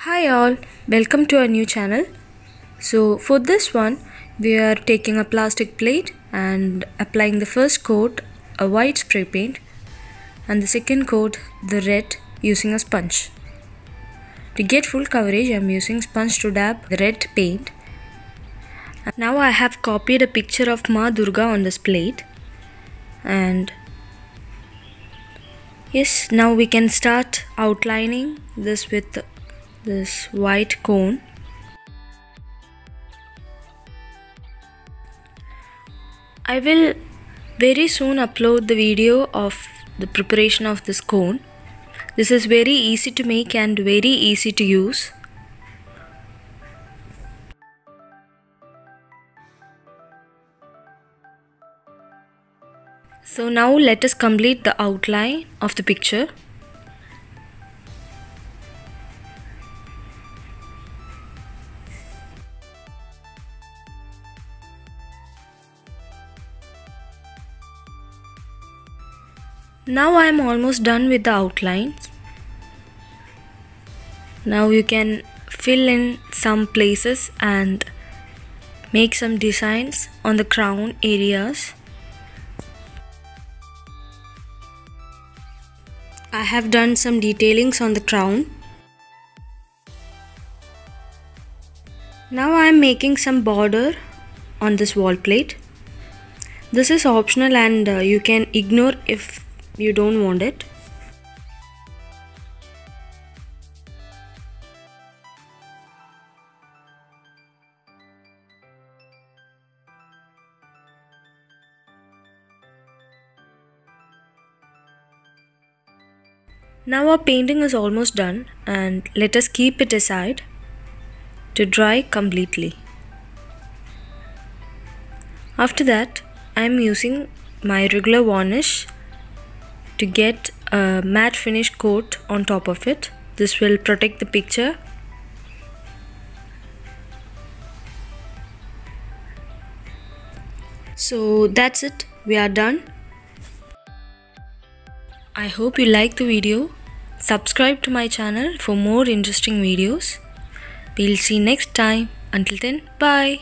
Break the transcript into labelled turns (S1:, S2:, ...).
S1: Hi all, welcome to our new channel. So for this one we are taking a plastic plate and applying the first coat a white spray paint and the second coat the red using a sponge. To get full coverage I am using sponge to dab the red paint. Now I have copied a picture of Ma Durga on this plate and yes, now we can start outlining this with this white cone. I will very soon upload the video of the preparation of this cone. This is very easy to make and very easy to use. So now let us complete the outline of the picture. Now I am almost done with the outlines. Now you can fill in some places and make some designs on the crown areas. I have done some detailings on the crown. Now I am making some border on this wall plate. This is optional and you can ignore if you don't want it. Now our painting is almost done and let us keep it aside to dry completely. After that I am using my regular varnish to get a matte finish coat on top of it. This will protect the picture. So that's it, we are done. I hope you liked the video. Subscribe to my channel for more interesting videos. We'll see you next time. Until then, bye.